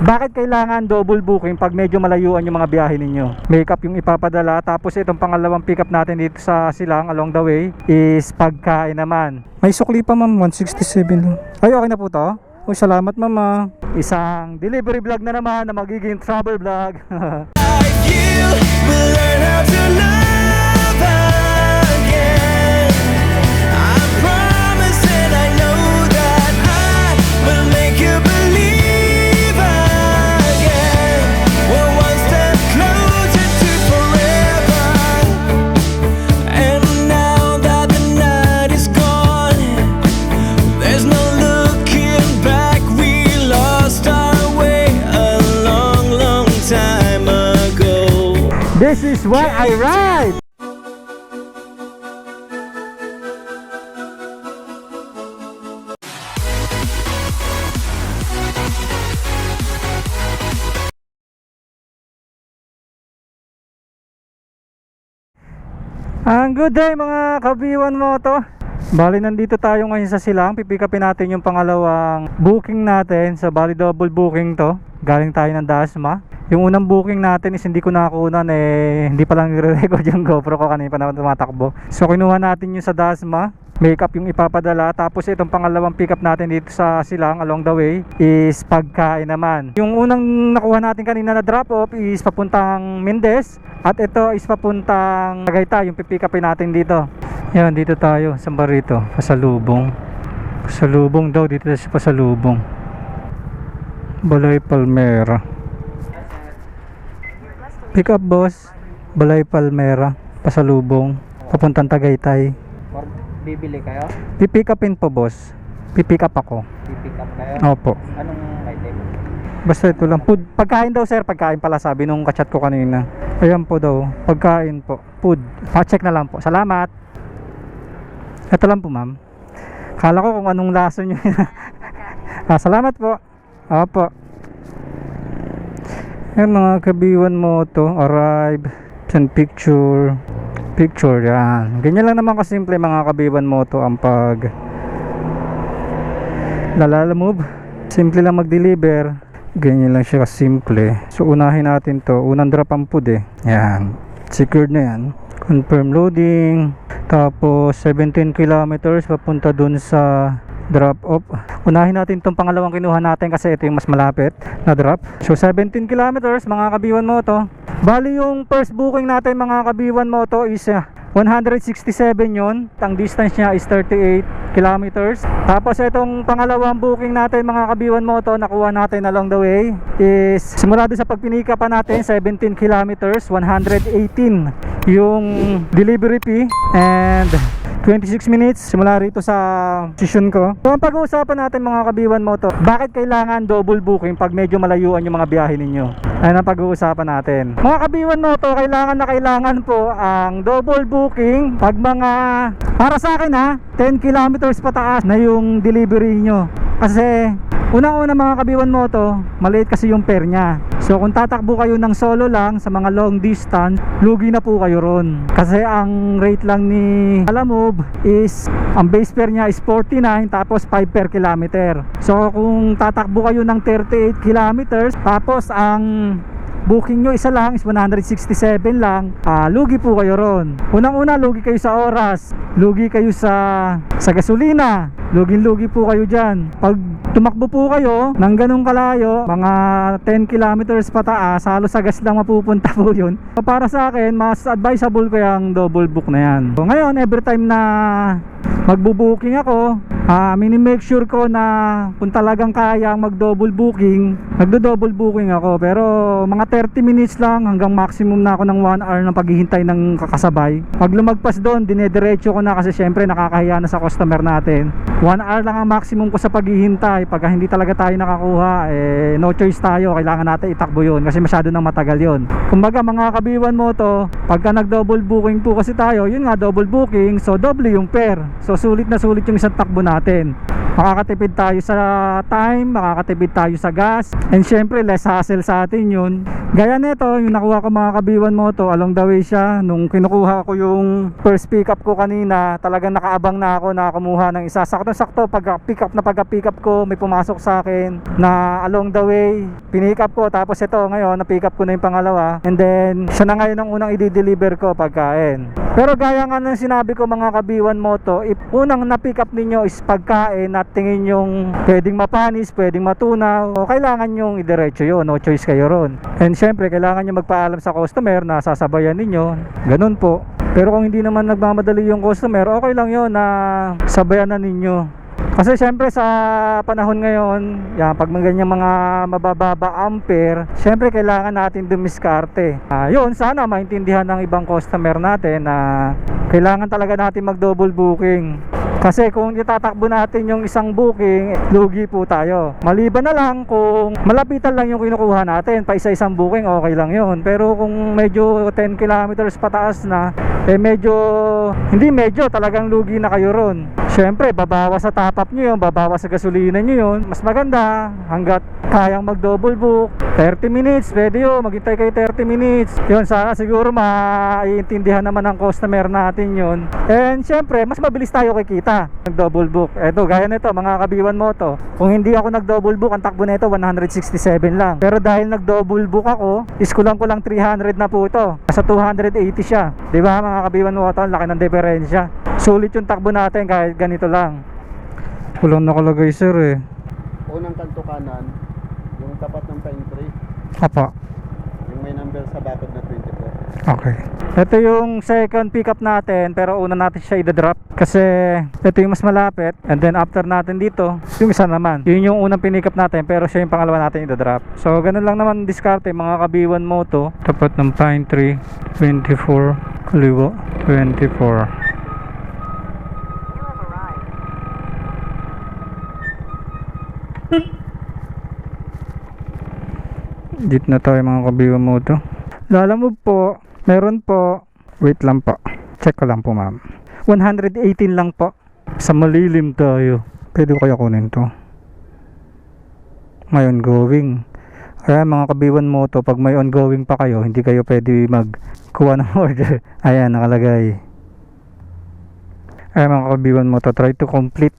Bakit kailangan double booking pag medyo malayuan yung mga biyahe ninyo? Makeup yung ipapadala, tapos itong pangalawang pick up natin dito sa Silang along the way is pagkain naman. May sukli pa ma'am, 167 lang. Ay, okay na po to? Oh, salamat mama. Isang delivery vlog na naman na magiging travel vlog. This is why I ride! Ang good day mga kabiwan mo to. Bali nandito tayo ngayon sa Silang. Pipikapin natin yung pangalawang booking natin. Sa bali double booking to. Galing tayo ng Dasma. Yung unang booking natin is hindi ko nakunan hindi pa lang i-record yung GoPro ko kanina pa naman tumatakbo. So kinuha natin yung sa Dasma. Makeup yung ipapadala, tapos itong pangalawang pick up natin dito sa Silang along the way is pagkain naman. Yung unang nakuha natin kanina na drop off is papuntang Mendez, at ito is papuntang Tagaytay yung pipick upin natin dito. Yan, dito tayo sa Barito, Pasalubong. Pasalubong daw, dito sa Pasalubong. Balay Palmera. Pick up boss, Balay Palmera, Pasalubong, papuntang Tagaytay. Bibili kayo? Pipick upin po boss. Pipick up ako. Pipick up kayo? Opo. Anong item? Basta ito lang. Food. Pagkain daw sir, pagkain pala sabi nung kachat ko kanina. Ayan po daw, pagkain po. Food. Pa-check na lang po. Salamat. Ito lang po ma'am. Kala ko kung anong laso nyo. Salamat po. Opo. Yan mga kabiwan mo to. Arrive. Send picture. Picture yan. Ganyan lang naman kasimple mga kabiwan mo to ang pag move. Simple lang mag-deliver. Ganyan lang siya kasimple. So unahin natin to. Unang drop ang food yan. Secured na yan. Confirm loading. Tapos 17 kilometers papunta dun sa drop off. Unahin natin itong pangalawang kinuha natin kasi ito yung mas malapit na drop. So 17 kilometers mga kabiwan mo to. Bali yung first booking natin mga kabiwan mo to is 167 yun. Ang distance niya is 38 kilometers. Tapos itong pangalawang booking natin mga kabiwan mo to, nakuha natin along the way is simula doon sa pagpinika pa natin 17 kilometers, 118 yung delivery fee and 26 minutes simula rito sa session ko. So ang pag-uusapan natin mga kabiwan mo to, bakit kailangan double booking pag medyo malayuan yung mga biyahe ninyo? Ayun ang pag-uusapan natin. Mga kabiwan mo to, kailangan na kailangan po ang double booking pag mga, para sa akin 10 kilometers pataas na yung delivery nyo. Kasi unang-una mga kabiwan mo to, maliit kasi yung fare nya. So kung tatakbo kayo ng solo lang sa mga long distance, lugi na po kayo ron. Kasi ang rate lang ni Alamove is, ang base fare nya is 49 tapos 5 per kilometer. So kung tatakbo kayo ng 38 kilometers tapos ang booking nyo isa lang is 167 lang, lugi po kayo ron. Unang-una, lugi kayo sa oras, lugi kayo sa gasolina, lugi po kayo dyan. Pag tumakbo po kayo ng ganung kalayo, mga 10 kilometers pataas, halos sa gas lang mapupunta po yun. So, para sa akin, mas advisable ko yung double book na yan. So, ngayon, every time na magbo-booking ako, mini-make sure ko na kung talagang kaya mag-double booking, magdo-double booking ako. Pero mga 30 minutes lang hanggang maximum na ako ng 1 hour ng paghihintay ng kakasabay. Pag lumagpas doon, dinediretso ko na kasi syempre nakakahiya na sa customer natin. 1 hour lang ang maximum ko sa paghihintay. Pag hindi talaga tayo nakakuha, no choice tayo, kailangan natin itakbo yun kasi masyado nang matagal yun. Kumbaga mga kabiwan mo to, pagka nag-double booking po kasi tayo, yun nga double booking, so double yung fare. So sulit na sulit yung isang takbo natin. Makakatipid tayo sa time, makakatipid tayo sa gas, and syempre less hassle sa atin yun. Gaya nito, yung nakuha ko mga kabiwan moto, along the way siya. Nung kinukuha ko yung first pick up ko kanina, talagang nakaabang na ako na kumuha ng isa. Sakto-sakto, pag-pick up ko, may pumasok sa akin na along the way, pinick up ko. Tapos ito, ngayon, na-pick up ko na yung pangalawa. And then, siya na ngayon ang unang i-deliver ko pagkain. Pero gaya nga ng sinabi ko mga kabiwan moto, if unang na-pick up ninyo is pagkain at tingin yung pwedeng mapanis, pwedeng matunaw, o kailangan yung idiretso yun, no choice kayo ron. And syempre, kailangan nyo magpaalam sa customer na sasabayan ninyo, ganun po. Pero kung hindi naman nagmamadali yung customer, okay lang yun na sabayan na ninyo. Kasi syempre sa panahon ngayon, yan, pag ganyang mga mabababa ampere, syempre kailangan natin dumiskarte. Yun, sana maintindihan ng ibang customer natin na kailangan talaga natin mag double booking. Kasi kung itatakbo natin yung isang booking, lugi po tayo. Maliban na lang kung malapitan lang yung kinukuha natin, pa isa-isang booking, okay lang yun. Pero kung medyo 10 kilometers pataas na, talagang lugi na kayo ron. Syempre, babawas sa top up nyo yun, babawas sa gasolina nyo yun. Mas maganda, hanggat kayang mag double book, 30 minutes, pwede yun, maghintay kayo 30 minutes. Yun, sana siguro maiintindihan naman ng customer natin yun. And syempre, mas mabilis tayo kikita nag double book. Eto, gaya nito mga kabiwan moto, kung hindi ako nag double book, ang takbo nito 167 lang. Pero dahil nag double book ako, iskulang ko lang 300 na po ito. Nasa 280 siya. Di ba mga kabiwan moto, ang laki ng diferensya. Sulit yung takbo natin kahit ganito lang. Walang nakalagay sir eh. Unang kanto kanan, yung tapat ng pine tree, Apa. yung may number sa bakod na 24. Okay. Ito yung second pickup natin, pero una natin siya i-drop kasi ito yung mas malapit. And then after natin dito, yung isa naman, yun yung unang pinick up natin, pero siya yung pangalawa natin i-drop. So ganun lang naman diskarte mga kabiwan moto. Tapat ng pine tree, 24, kaliwa 24. Dito na tayo mga kabiwan moto. Lalamove po, meron po. Wait lang po, check ko lang po ma'am. 118 lang po. Sa malilim tayo. Pwede ko kaya kunin to. May ongoing. Kaya mga kabiwan moto, pag may ongoing pa kayo, hindi kayo pwede magkuha ng order. Ayan, nakalagay. Ayan mga kabiwan moto, try to complete.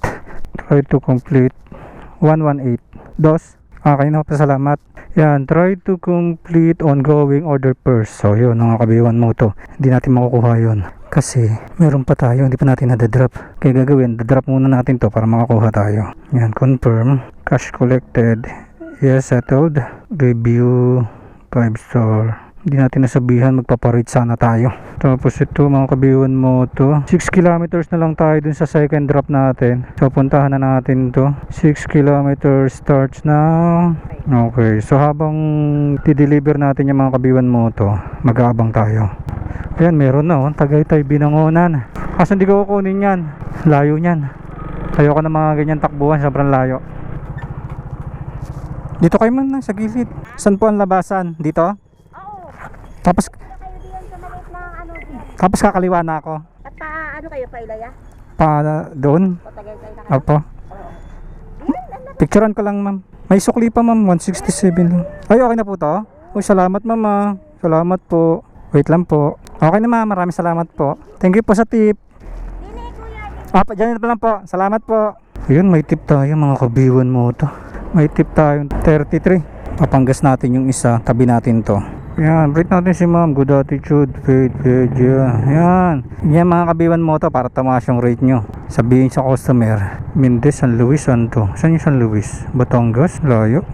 118. Dos. Okay na po, salamat. Yan, try to complete ongoing order first. So yun, mga kabiwan moto, hindi natin makukuha yun kasi meron pa tayo, hindi pa natin nadadrop. Kaya gagawin, dadrop muna natin to para makakuha tayo. Yan, confirm, cash collected, yes, settled, review 5 star. Hindi natin nasabihan, magpaparate sana tayo. Tapos ito mga kabiwan moto, 6 kilometers na lang tayo dun sa second drop natin. So puntahan na natin to. 6 kilometers starts now. Okay, so habang di-deliver natin yung mga kabiwan moto, mag-aabang tayo. Ayan, meron na Tagaytay, Binangonan. Kaso hindi ko kukunin yan, layo nyan. Ayoko na mga ganyan takbuhan, sobrang layo. Dito kayo man sa gilid. Saan po ang labasan? Dito? Tapos kayo diyan sa maliit na ano diyan. tapos kakaliwa na ako. At ano kayo pa Ilaya? Doon? O tagay kayo na kayo? Opo. Picturean ko lang ma'am. May sukli pa ma'am, 167 lang. Ay, okay na po to? Uy, salamat mama. Salamat po. Wait lang po. Okay na ma'am, maraming salamat po. Thank you po sa tip. Dili kuya. Dyan pa lang po. Salamat po. Ayun, may tip tayo mga kabiwan mo to. May tip tayo, 33. Papanggas natin yung isa, tabi natin to. Yan, rate natin si ma'am. Good attitude, paid, yan. Yan mga kabiwan mo to para tumaas yung rate nyo. Sabihin sa customer, Mendez, San Luis, saan to? Saan yung San Luis? Batangas? Layo.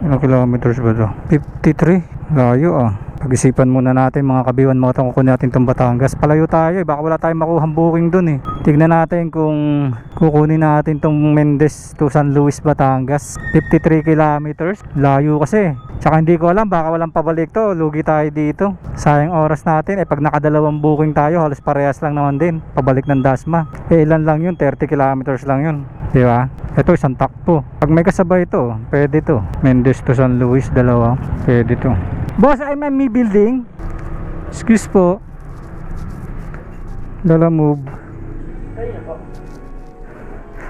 Ilang kilometers ba to? 53. Layo Pag-isipan muna natin mga kabiwan mo kung kukunin natin itong Batangas. Palayo tayo baka wala tayong makuhang booking dun Tignan natin kung kukunin natin itong Mendez to San Luis, Batangas. 53 kilometers. Layo kasi. Tsaka hindi ko alam, baka walang pabalik to. Lugi tayo dito. Sayang oras natin. Pag nakadalawang booking tayo, halos parehas lang naman din. Pabalik ng Dasma. Ilan lang yun? 30 kilometers lang yun. Diba? Ito isang takpo. Pag may kasabay ito, pwede to. Mendez to San Luis, dalawa. Pwede to. Boss, I'm in me building. Excuse po. Lalamove.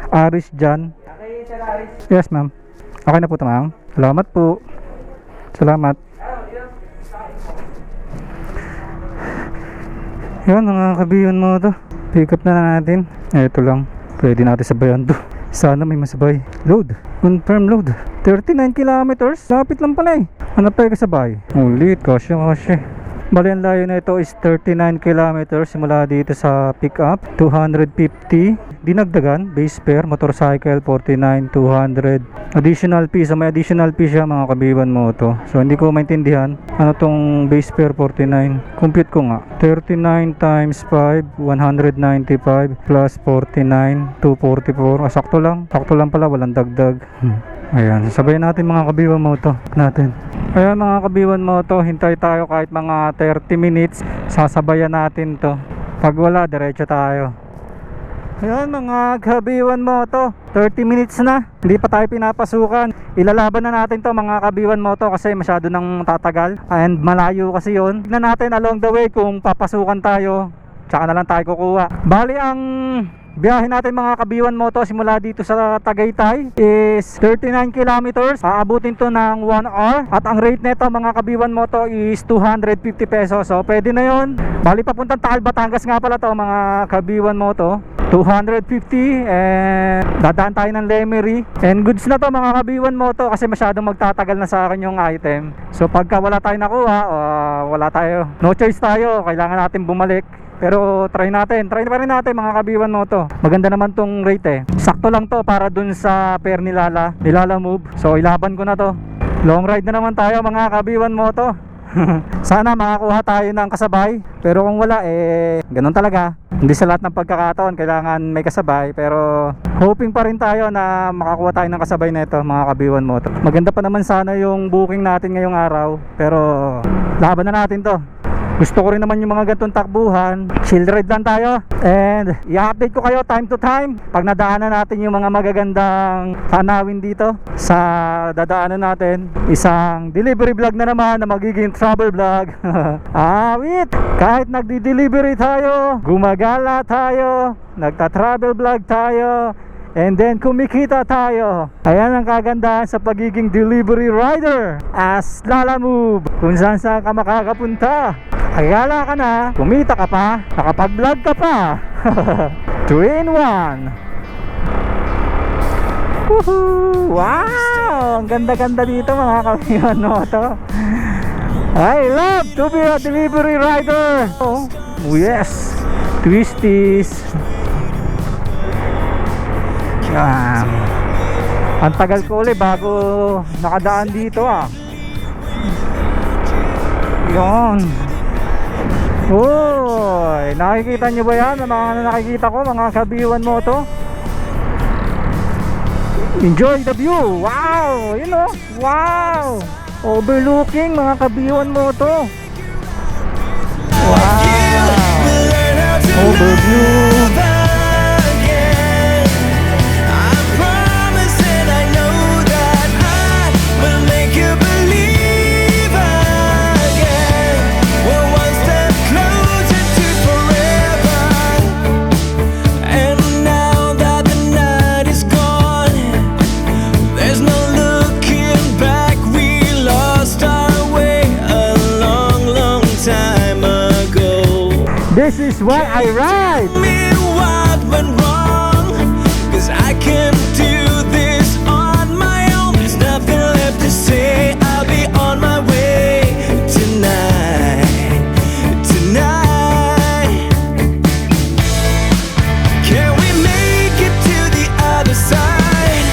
Aris dyan. Okay, Sir Aris. Yes ma'am. Okay na po ito ma'am. Salamat po. Salamat. Yan mga kabiyon mo to. Pick up na natin. Ito lang. Pwede natin sabayan to. Sana may masabay. Load. Confirm load. 39 kilometers. Lapit lang pala eh. Ano pa yung kasabay? Ulit. Kasya. Bali ang layo na ito is 39 kilometers simula dito sa pick up. 250 dinagdagan, base fare, motorcycle 49, 200 additional fee. So may additional fee siya mga kabiwan mo to. So hindi ko maintindihan ano tong base fare 49. Compute ko nga, 39 times 5 195 plus 49 244. Sakto lang pala, walang dagdag. Ayan, sabayan natin mga kabiwan mo to natin. Ayan mga kabiwan mo to, hintay tayo kahit mga 30 minutes. Sasabayan natin to. Pag wala, diretso tayo. Ayan mga kabiwan mo to, 30 minutes na. Hindi pa tayo pinapasukan. Ilalaban na natin to mga kabiwan mo to kasi masyado nang tatagal. And malayo kasi yun. Tignan natin along the way kung papasukan tayo. Tsaka na lang tayo kukuha. Bali ang biyahe natin mga kabiwan mo to simula dito sa Tagaytay is 39 kilometers. Aabutin to ng 1 hour. At ang rate nito mga kabiwan mo to is 250 pesos. So pwede na yun. Bali papuntang Taal, Batangas nga pala to mga kabiwan mo to. 250 and dadaan tayo ng Lemery. And goods na to mga kabiwan mo to kasi masyadong magtatagal na sa akin yung item. So pagka wala tayo nakuha, wala tayo. No choice tayo. Kailangan natin bumalik. Pero try pa rin natin mga kabiwan mo to. Maganda naman tong rate eh. Sakto lang to para dun sa pair ni Lala Move. So ilaban ko na to. Long ride na naman tayo mga kabiwan mo to. Sana makakuha tayo ng kasabay. Pero kung wala ganun talaga. Hindi sa lahat ng pagkakataon kailangan may kasabay. Pero hoping pa rin tayo na makakuha tayo ng kasabay na ito mga kabiwan mo to. Maganda pa naman sana yung booking natin ngayong araw. Pero laban na natin to. Gusto ko rin naman yung mga gantong takbuhan. Chill ride lang tayo. And i-update ko kayo time to time pag nadaanan natin yung mga magagandang tanawin dito sa dadaanan natin. Isang delivery vlog na naman na magiging travel vlog. Wait! Kahit nagdi-delivery tayo, gumagala tayo, nagta-travel vlog tayo, and then kumikita tayo. Ayan ang kagandahan sa pagiging delivery rider as Lala Move. Kung saan ka makakapunta. Kagala ka na, kumita ka pa, nakapag-vlog ka pa. 2 in 1. Woohoo! Wow! Ang ganda-ganda dito mga kabiwan mo to. I love to be a delivery rider. Oh, yes. Twisties. Yan. Ang tagal ko ulit bago nakadaan dito Yon. Uy, nakikita nyo ba yan? Ang mga nakikita ko, mga kabiwan mo to. Enjoy the view. Wow, you know. Wow, overlooking mga kabiwan mo to. Wow, overview. This is why I ride. Me what went wrong, 'cause I can do this on my own. There's nothing left to say. I'll be on my way tonight. Can we make it to the other side?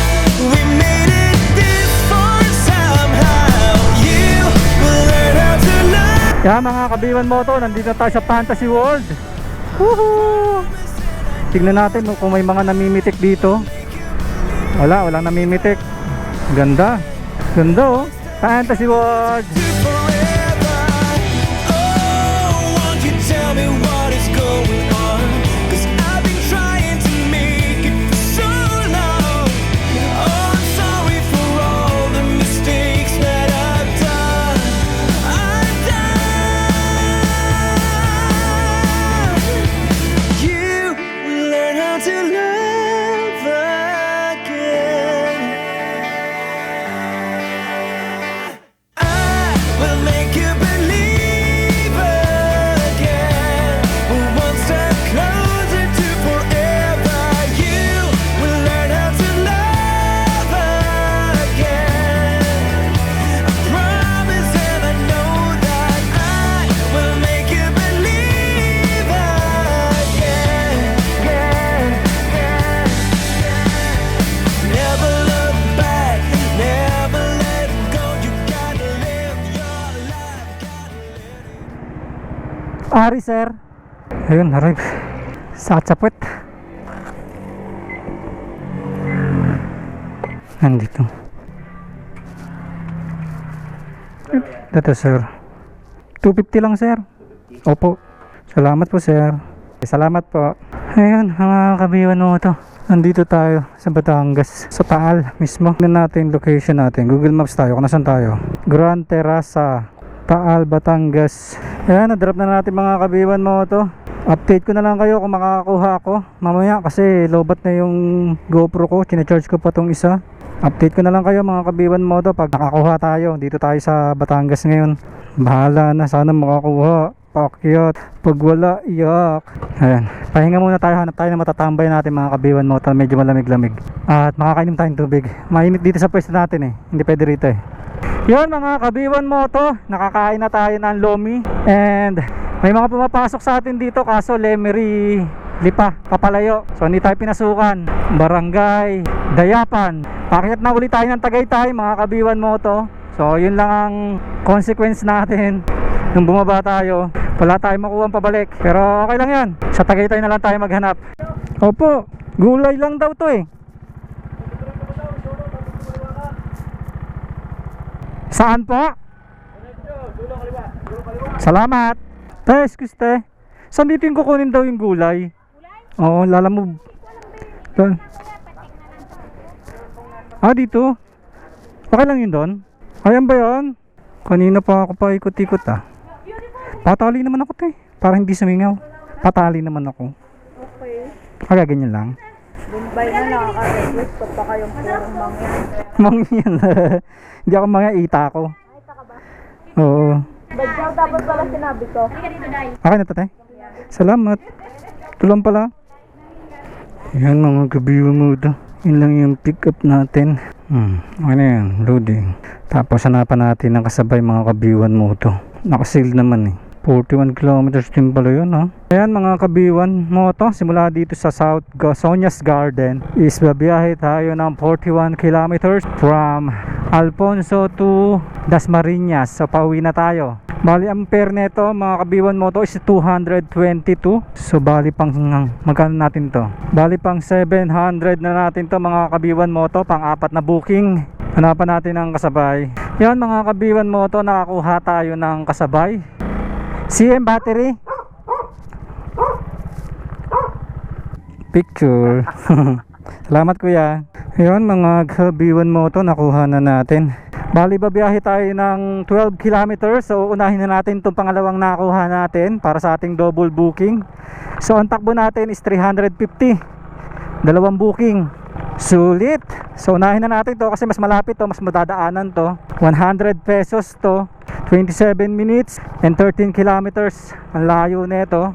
We made it this far somehow. You will learn how to love. Kaya mga kabiwan mo to, nandito tayo sa Fantasy World. Woohoo! Tignan natin kung may mga namimitik dito. Walang namimitik. Ganda. Ganda oh. Fantasy World. Forever. Oh, won't you tell me what is going on? 'Cause I've been trying to make it for so long. Oh, I'm sorry for all the mistakes that I've done. You learn how to love again. I will make you believe again. Ari sir. Ayun, arrive. Sakit sa puwet. Nandito. Dito sir. 250 lang sir. Opo. Salamat po sir. Salamat po. Ayun, mga kabiwan mo to. Nandito tayo sa Batangas, sa Taal mismo. Tignan natin location natin. Google Maps tayo kung nasan tayo. Grand Terraza, Taal, Batangas. Ayan, na-drop na natin mga kabiwan mo to. Update ko na lang kayo kung makakakuha ako mamaya kasi lobat na yung GoPro ko. Chine-charge ko pa tong isa. Update ko na lang kayo mga kabiwan mo to pag nakakuha tayo. Dito tayo sa Batangas ngayon. Bahala na, sana makakuha. Pakyat, pag wala, iyak. Ayan, pahinga muna tayo. Hanap tayo na matatambay natin mga kabiwan mo to. Medyo malamig-lamig. At makakainom tayong tubig. Mainit dito sa pwesto natin eh. Hindi pwede rito eh. Yun mga kabiwan mo to. Nakakain na tayo ng lomi. And may mga pumapasok sa atin dito kaso Lemery Lipa, papalayo. So hindi tayo pinasukan. Barangay Dayapan. Pakyat na ulit tayo ng Tagaytay mga kabiwan mo to. So yun lang ang consequence natin. Nung bumaba tayo, wala tayong makuha pabalik. Pero okay lang yan. Sa Tagaytay na lang tayo maghanap. Opo, gulay lang daw to eh. Saan po? Salamat. Te, excuse te. Saan dito yung kukunin daw yung gulay? Oo, lalamove. Doon. Ah, dito? Okay lang yun doon? Ayan ba yun? Kanina pa ako pa ikot-ikot ah. Patali naman ako te. Para hindi sumingaw. Patali naman ako. Okay. Kaya ganyan lang. Bombay na nakaka-request ko pa kayong purong mangyan. Mangyan. Hindi ako mangyan, ita ako. Ay, taka ba? Oo. Badyaw tapos pala sinabi ko. Okay na to te. Salamat. Tulang pala. Yan mga kabiwa mo ito. Yun lang yung pick up natin. Okay na yan. Loading. Tapos hanapan natin ng kasabay mga kabiwan mo ito. Nakasil naman eh. 41 kilometers din pala yun ha. Ayan mga kabiwan mo to. Simula dito sa South Sonia's Garden is babiyahe tayo ng 41 kilometers from Alfonso to Dasmariñas. So pauwi na tayo. Bali ang fare neto mga kabiwan mo to is 222. So bali pang magkano natin to? Bali pang 700 na natin to mga kabiwan mo to. Pang apat na booking. Hanapan natin ang kasabay. Yan mga kabiwan mo to. Nakakuha tayo ng kasabay. CM battery. Picture. Salamat kuya. Ayun mga kabiwan mo to. Nakuha na natin. Bali babiyahe tayo ng 12 kilometers. So unahin na natin itong pangalawang nakuha natin para sa ating double booking. So ang takbo natin is 350. Dalawang booking. Sulit. So unahin na natin to kasi mas malapit to, mas madadaanan to. 100 pesos to. 27 minutes and 13 kilometers. Ang layo nito.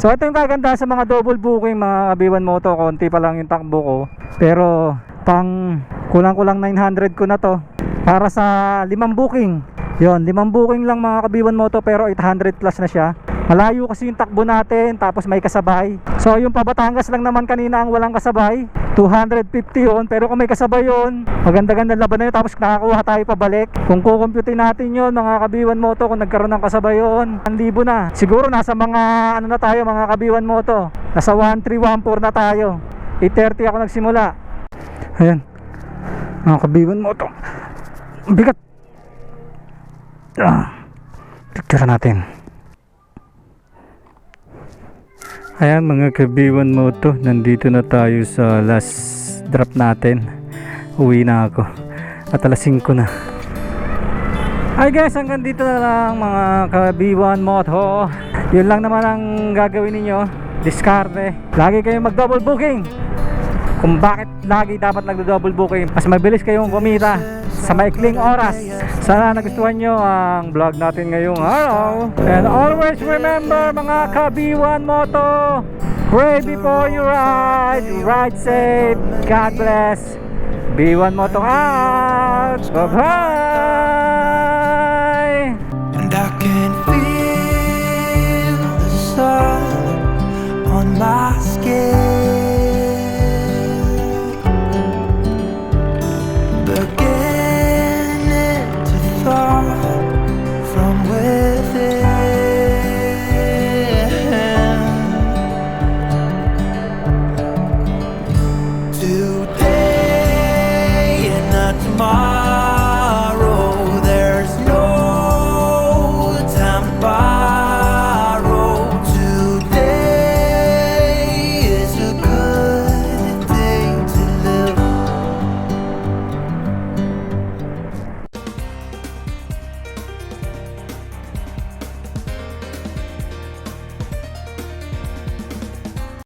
So ito yung kaganda sa mga double booking mga kabiwan mo to. Konti pa lang yung takbo ko. Pero pang kulang-kulang 900 ko na to. Para sa 5 booking. Yon, 5 booking lang mga kabiwan mo to pero 800 plus na siya. Malayo kasi yung takbo natin tapos may kasabay. So yung Batangas lang naman kanina ang walang kasabay. 250 yun pero kung may kasabay yun, maganda-ganda laban na yun tapos nakakuha tayo pabalik. Kung kukumputin natin yun mga kabiwan mo to, kung nagkaroon ng kasabay yun, 1,000 na. Siguro nasa mga ano na tayo mga kabiwan mo to. Nasa 1314 na tayo. 8:30 ako nagsimula. Ayan. Mga kabiwan mo to. Bigat. Picture natin. Ayan mga kabiwan mo to. Nandito na tayo sa last drop natin. Uwi na ako. At alas 5 na. Hi guys, hanggang dito na lang mga kabiwan mo to. Yun lang naman ang gagawin ninyo. Diskarte. Lagi kayong mag double booking. Kung bakit lagi dapat nagdo-double booking, mas mabilis kayong kumita sa maikling oras. Sana nagustuhan nyo ang vlog natin ngayong araw. And always remember mga kabiwan mo to, pray before you ride. Ride safe. God bless. B1 mo to out. Bye bye.